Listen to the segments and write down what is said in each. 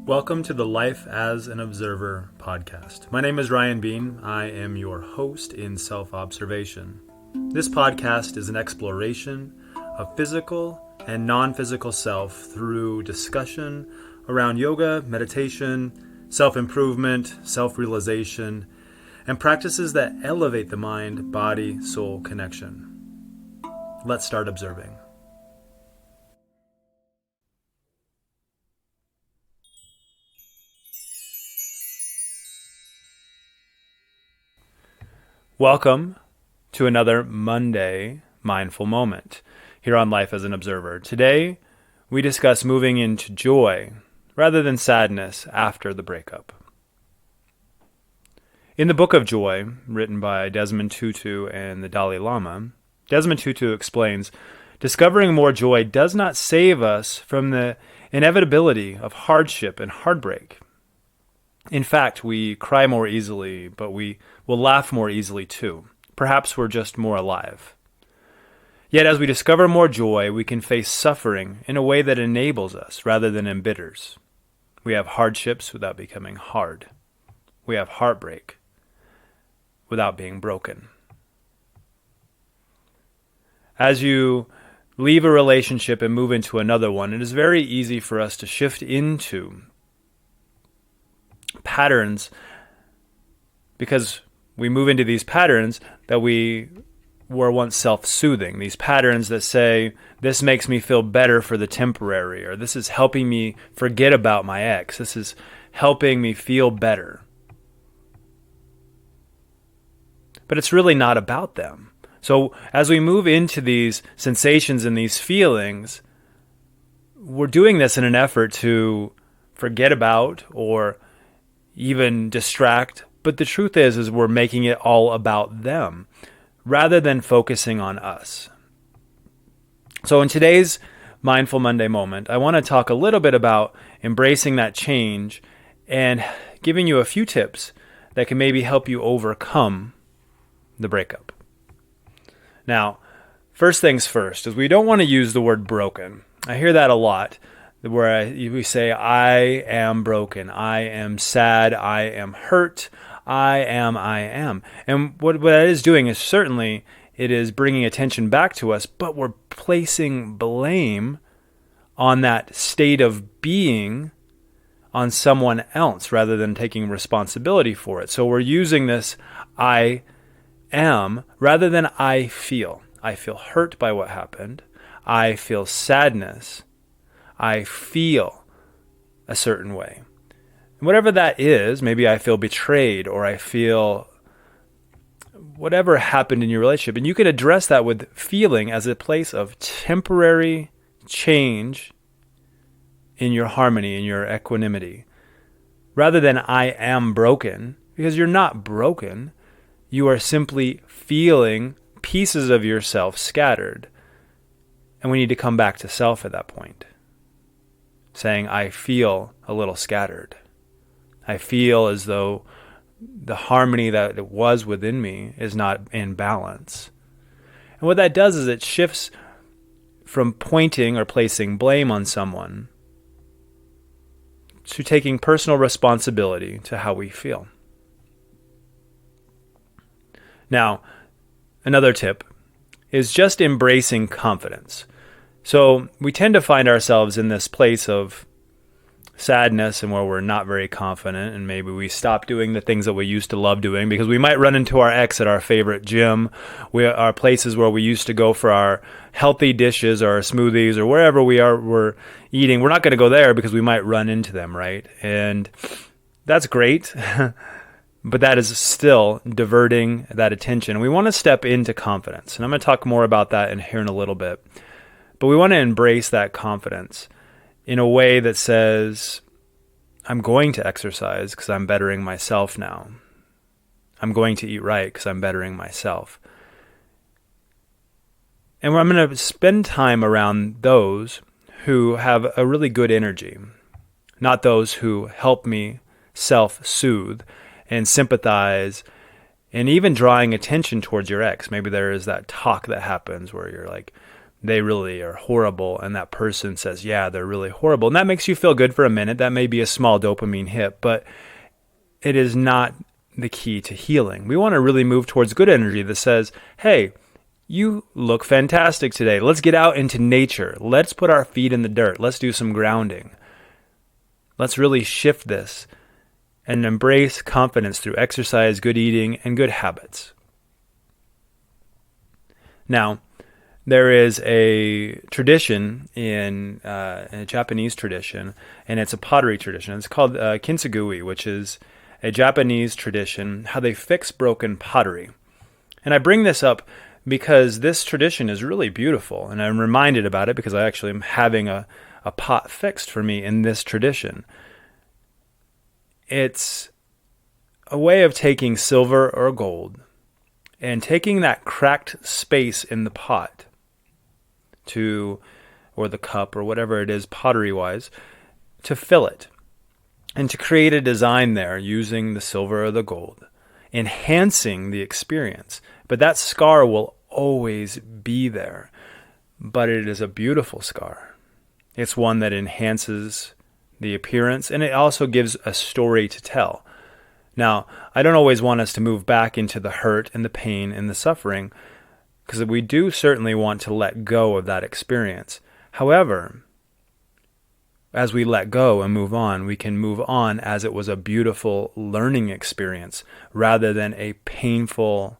Welcome to the Life as an Observer podcast. My name is Ryan Bean. I am your host in self-observation. This podcast is an exploration of physical and non-physical self through discussion around yoga, meditation, self-improvement, self-realization, and practices that elevate the mind-body-soul connection. Let's start observing. Welcome to another Monday Mindful Moment here on Life as an Observer. Today, we discuss moving into joy rather than sadness after the breakup. In the Book of Joy, written by Desmond Tutu and the Dalai Lama, Desmond Tutu explains, discovering more joy does not save us from the inevitability of hardship and heartbreak. In fact, we cry more easily, but we will laugh more easily too. Perhaps we're just more alive. Yet as we discover more joy, we can face suffering in a way that enables us rather than embitters. We have hardships without becoming hard. We have heartbreak without being broken. As you leave a relationship and move into another one, it is very easy for us to shift into patterns because we move into these patterns that we were once self-soothing. These patterns that say, this makes me feel better for the temporary, or this is helping me forget about my ex. This is helping me feel better. But it's really not about them. So as we move into these sensations and these feelings, we're doing this in an effort to forget about or even distract. But the truth is we're making it all about them rather than focusing on us. So in today's Mindful Monday moment, I want to talk a little bit about embracing that change and giving you a few tips that can maybe help you overcome the breakup. Now, first things first is we don't want to use the word broken. I hear that a lot, where we say, I am broken, I am sad, I am hurt, I am. And what that is doing is certainly it is bringing attention back to us, but we're placing blame on that state of being on someone else rather than taking responsibility for it. So we're using this I am rather than I feel. I feel hurt by what happened. I feel sadness. I feel a certain way. And whatever that is, maybe I feel betrayed or I feel whatever happened in your relationship. And you can address that with feeling as a place of temporary change in your harmony, in your equanimity, rather than I am broken, because you're not broken. You are simply feeling pieces of yourself scattered. And we need to come back to self at that point. Saying, I feel a little scattered. I feel as though the harmony that it was within me is not in balance. And what that does is it shifts from pointing or placing blame on someone to taking personal responsibility to how we feel. Now, another tip is just embracing confidence. So we tend to find ourselves in this place of sadness and where we're not very confident, and maybe we stop doing the things that we used to love doing because we might run into our ex at our favorite gym. We are places where we used to go for our healthy dishes or our smoothies or wherever we're eating. We're not going to go there because we might run into them, right? And that's great, but that is still diverting that attention. We want to step into confidence, and I'm going to talk more about that here in a little bit. But we want to embrace that confidence in a way that says, I'm going to exercise because I'm bettering myself now. I'm going to eat right because I'm bettering myself. And I'm going to spend time around those who have a really good energy, not those who help me self-soothe and sympathize, and even drawing attention towards your ex. Maybe there is that talk that happens where you're like, they really are horrible, and that person says, yeah, they're really horrible. And that makes you feel good for a minute. That may be a small dopamine hit, but it is not the key to healing. We want to really move towards good energy that says, hey, you look fantastic today. Let's get out into nature. Let's put our feet in the dirt. Let's do some grounding. Let's really shift this and embrace confidence through exercise, good eating, and good habits. Now, there is a tradition in a Japanese tradition, and it's a pottery tradition. It's called kintsugi, which is a Japanese tradition, how they fix broken pottery. And I bring this up because this tradition is really beautiful, and I'm reminded about it because I actually am having a pot fixed for me in this tradition. It's a way of taking silver or gold and taking that cracked space in the pot or the cup or whatever it is pottery-wise, to fill it and to create a design there using the silver or the gold, enhancing the experience. But that scar will always be there, but it is a beautiful scar. It's one that enhances the appearance, and it also gives a story to tell. Now, I don't always want us to move back into the hurt and the pain and the suffering, because we do certainly want to let go of that experience. However, as we let go and move on, we can move on as it was a beautiful learning experience rather than a painful,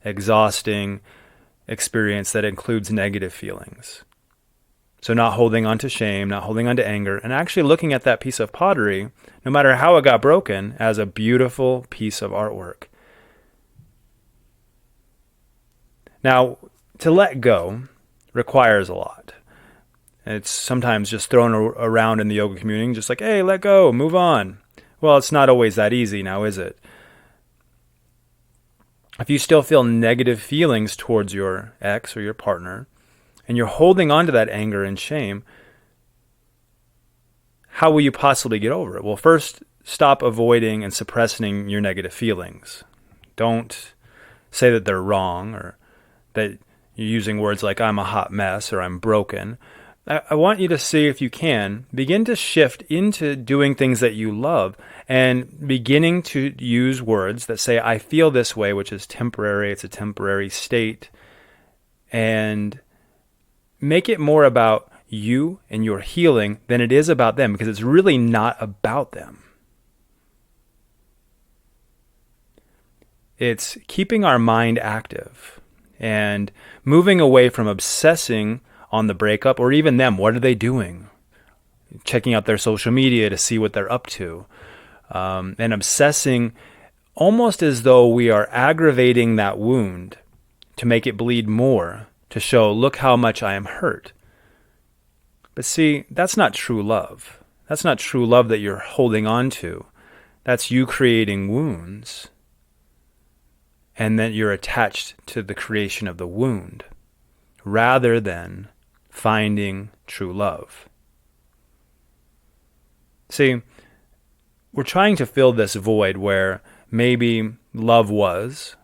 exhausting experience that includes negative feelings. So not holding on to shame, not holding on to anger, and actually looking at that piece of pottery, no matter how it got broken, as a beautiful piece of artwork. Now, to let go requires a lot. It's sometimes just thrown around in the yoga community, just like, hey, let go, move on. Well, it's not always that easy now, is it? If you still feel negative feelings towards your ex or your partner, and you're holding on to that anger and shame, how will you possibly get over it? Well, first, stop avoiding and suppressing your negative feelings. Don't say that they're wrong or that you're using words like I'm a hot mess or I'm broken. I want you to see, if you can, begin to shift into doing things that you love and beginning to use words that say, I feel this way, which is temporary. It's a temporary state. And make it more about you and your healing than it is about them, because it's really not about them. It's keeping our mind active and moving away from obsessing on the breakup or even them. What are they doing? Checking out their social media to see what they're up to. And obsessing almost as though we are aggravating that wound to make it bleed more, to show, look how much I am hurt. But see, that's not true love. That's not true love that you're holding on to. That's you creating wounds. And then you're attached to the creation of the wound rather than finding true love. See, we're trying to fill this void where maybe love was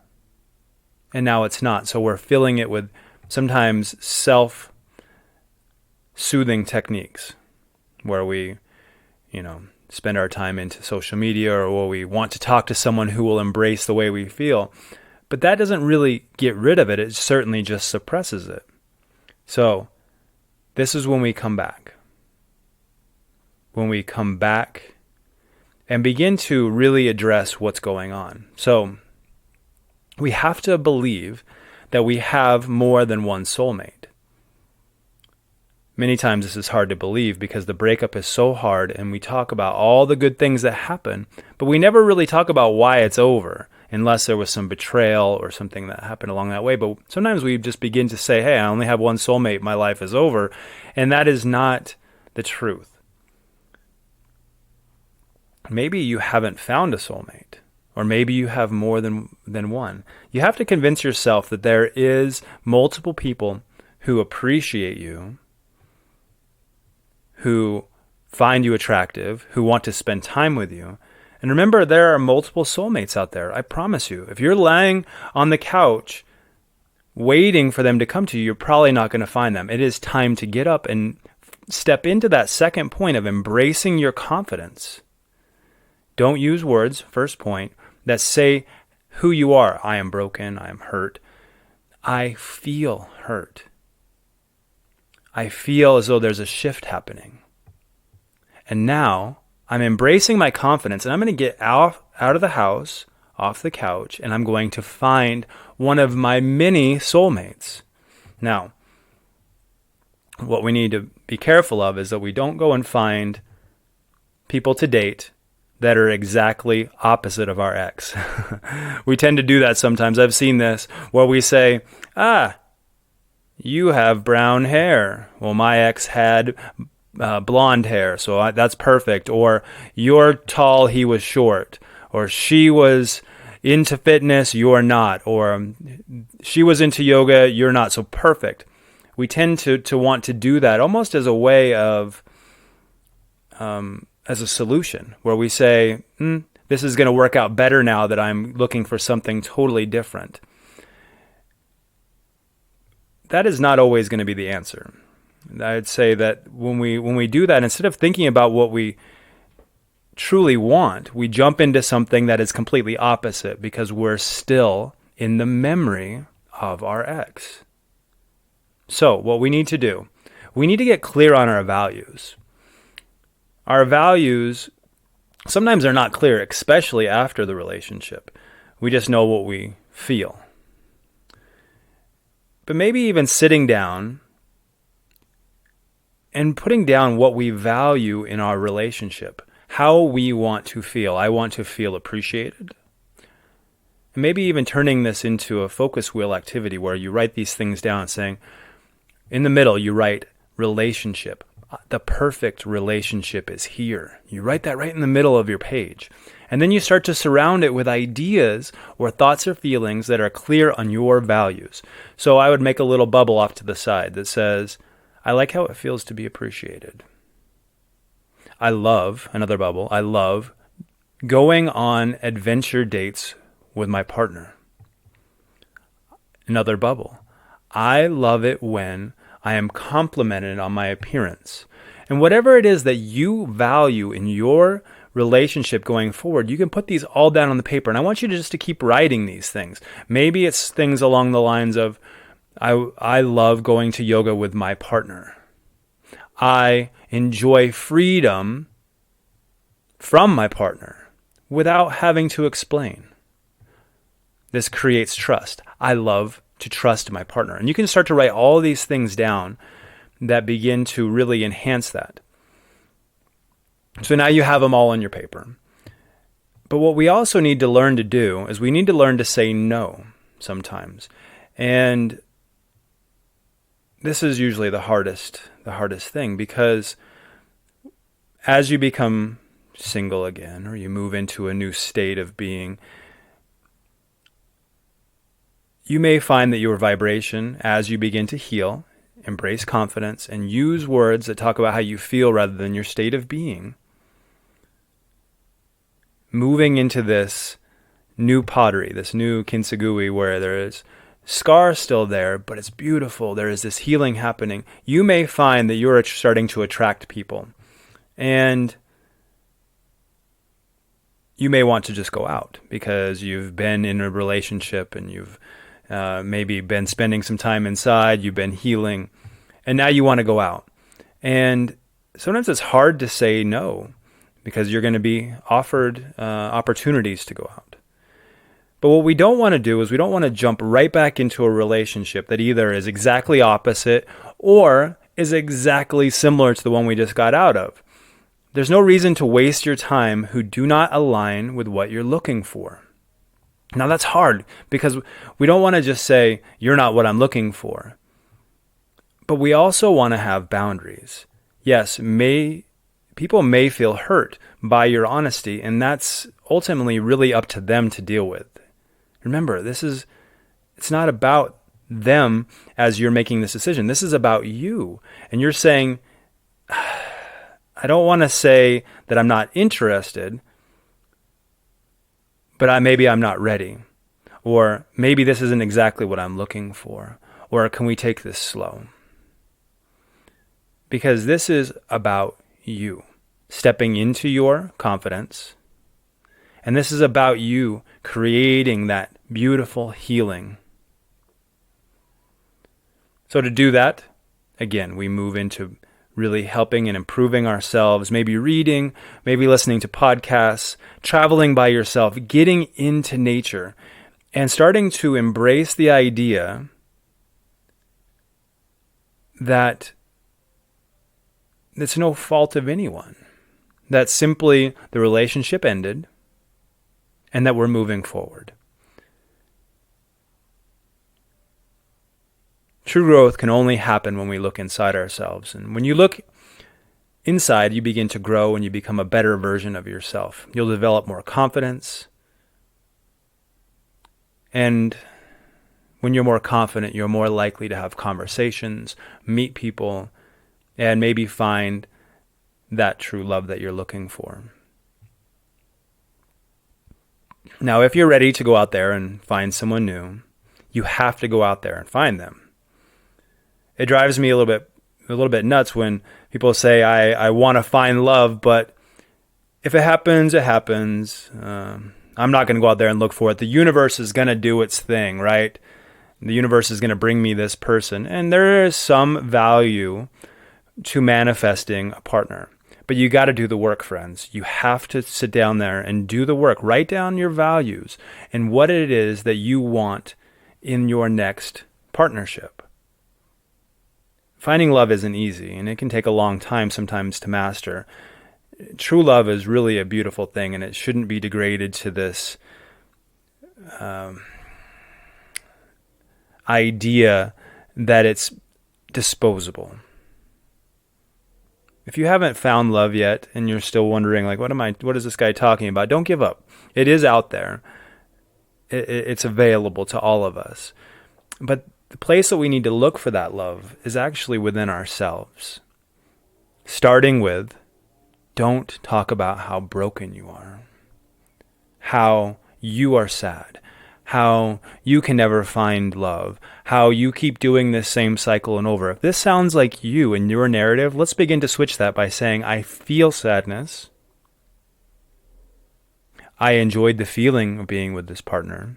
and now it's not. So we're filling it with sometimes self-soothing techniques where we, spend our time into social media or where we want to talk to someone who will embrace the way we feel. But that doesn't really get rid of it. It certainly just suppresses it. So this is when we come back. When we come back and begin to really address what's going on. So we have to believe that we have more than one soulmate. Many times this is hard to believe because the breakup is so hard and we talk about all the good things that happen, but we never really talk about why it's over unless there was some betrayal or something that happened along that way. But sometimes we just begin to say, hey, I only have one soulmate, my life is over. And that is not the truth. Maybe you haven't found a soulmate, or maybe you have more than one. You have to convince yourself that there is multiple people who appreciate you, who find you attractive, who want to spend time with you. And remember, there are multiple soulmates out there. I promise you. If you're lying on the couch waiting for them to come to you, you're probably not going to find them. It is time to get up and step into that second point of embracing your confidence. Don't use words, first point, that say who you are. I am broken. I am hurt. I feel hurt. I feel as though there's a shift happening. And now I'm embracing my confidence, and I'm going to get out of the house, off the couch, and I'm going to find one of my many soulmates. Now, what we need to be careful of is that we don't go and find people to date that are exactly opposite of our ex. We tend to do that sometimes. I've seen this where we say, you have brown hair. Well, my ex had blonde hair, so that's perfect. Or you're tall, he was short. Or she was into fitness, you're not. Or she was into yoga, you're not. So perfect. We tend to want to do that almost as a way of, as a solution, where we say, this is going to work out better now that I'm looking for something totally different. That is not always going to be the answer. I'd say that when we do that, instead of thinking about what we truly want, we jump into something that is completely opposite because we're still in the memory of our ex. So what we need to do, we need to get clear on our values. Our values sometimes are not clear, especially after the relationship. We just know what we feel. But maybe even sitting down and putting down what we value in our relationship, how we want to feel. I want to feel appreciated. And maybe even turning this into a focus wheel activity where you write these things down, saying, in the middle, you write relationship. The perfect relationship is here. You write that right in the middle of your page. And then you start to surround it with ideas or thoughts or feelings that are clear on your values. So I would make a little bubble off to the side that says, I like how it feels to be appreciated. I love, another bubble, I love going on adventure dates with my partner. Another bubble. I love it when I am complimented on my appearance. And whatever it is that you value in your relationship going forward, you can put these all down on the paper. And I want you to just to keep writing these things. Maybe it's things along the lines of, I love going to yoga with my partner. I enjoy freedom from my partner without having to explain. This creates trust. I love to trust my partner. And you can start to write all these things down that begin to really enhance that. So now you have them all on your paper. But what we also need to learn to do is we need to learn to say no sometimes. And this is usually the hardest thing, because as you become single again, or you move into a new state of being, you may find that your vibration, as you begin to heal, embrace confidence, and use words that talk about how you feel rather than your state of being, moving into this new pottery, this new kintsugi, where there is scar still there, but it's beautiful. There is this healing happening. You may find that you're starting to attract people. And you may want to just go out because you've been in a relationship and you've maybe been spending some time inside, you've been healing, and now you want to go out. And sometimes it's hard to say no because you're going to be offered opportunities to go out. But what we don't want to do is we don't want to jump right back into a relationship that either is exactly opposite or is exactly similar to the one we just got out of. There's no reason to waste your time who do not align with what you're looking for. Now that's hard because we don't want to just say, you're not what I'm looking for. But we also want to have boundaries. Yes, people may feel hurt by your honesty, and that's ultimately really up to them to deal with. Remember, it's not about them as you're making this decision. This is about you. And you're saying, I don't want to say that I'm not interested, but maybe I'm not ready. Or maybe this isn't exactly what I'm looking for. Or can we take this slow? Because this is about you stepping into your confidence. And this is about you creating that beautiful healing. So to do that, again, we move into really helping and improving ourselves, maybe reading, maybe listening to podcasts, traveling by yourself, getting into nature, and starting to embrace the idea that it's no fault of anyone, that simply the relationship ended and that we're moving forward. True growth can only happen when we look inside ourselves. And when you look inside, you begin to grow and you become a better version of yourself. You'll develop more confidence. And when you're more confident, you're more likely to have conversations, meet people, and maybe find that true love that you're looking for. Now, if you're ready to go out there and find someone new, you have to go out there and find them. It drives me a little bit nuts when people say, I want to find love, but if it happens, it happens. I'm not going to go out there and look for it. The universe is going to do its thing, right? The universe is going to bring me this person. And there is some value to manifesting a partner. But you got to do the work, friends. You have to sit down there and do the work. Write down your values and what it is that you want in your next partnership. Finding love isn't easy, and it can take a long time sometimes to master. True love is really a beautiful thing, and it shouldn't be degraded to this idea that it's disposable. If you haven't found love yet, and you're still wondering, like, what is this guy talking about? Don't give up. It is out there. It's available to all of us. But the place that we need to look for that love is actually within ourselves. Starting with, don't talk about how broken you are, how you are sad, how you can never find love, how you keep doing this same cycle and over. If this sounds like you and your narrative, let's begin to switch that by saying, I feel sadness. I enjoyed the feeling of being with this partner.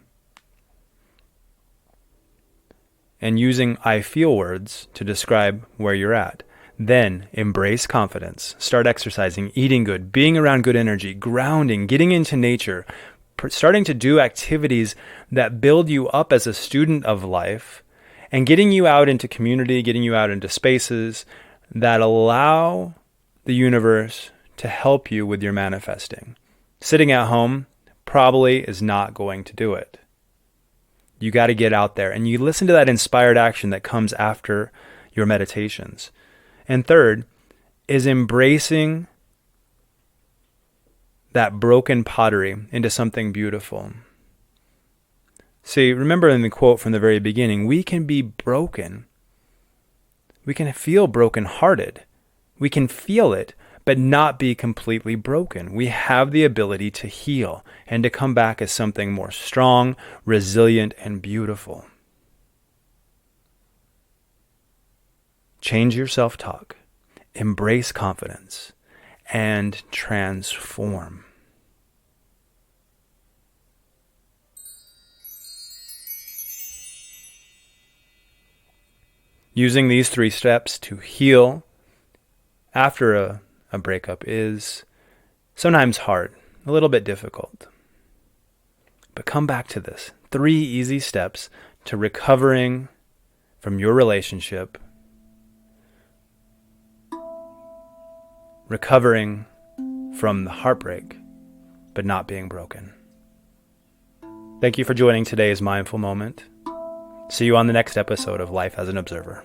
And using I feel words to describe where you're at. Then embrace confidence. Start exercising, eating good, being around good energy, grounding, getting into nature, starting to do activities that build you up as a student of life, and getting you out into community, getting you out into spaces that allow the universe to help you with your manifesting. Sitting at home probably is not going to do it. You got to get out there and you listen to that inspired action that comes after your meditations. And third is embracing that broken pottery into something beautiful. See, remember in the quote from the very beginning, we can be broken. We can feel brokenhearted. We can feel it, but not be completely broken. We have the ability to heal and to come back as something more strong, resilient, and beautiful. Change your self-talk, embrace confidence, and transform. Using these 3 steps to heal after a breakup is sometimes hard, a little bit difficult. But come back to this. 3 easy steps to recovering from your relationship, recovering from the heartbreak, but not being broken. Thank you for joining today's Mindful Moment. See you on the next episode of Life as an Observer.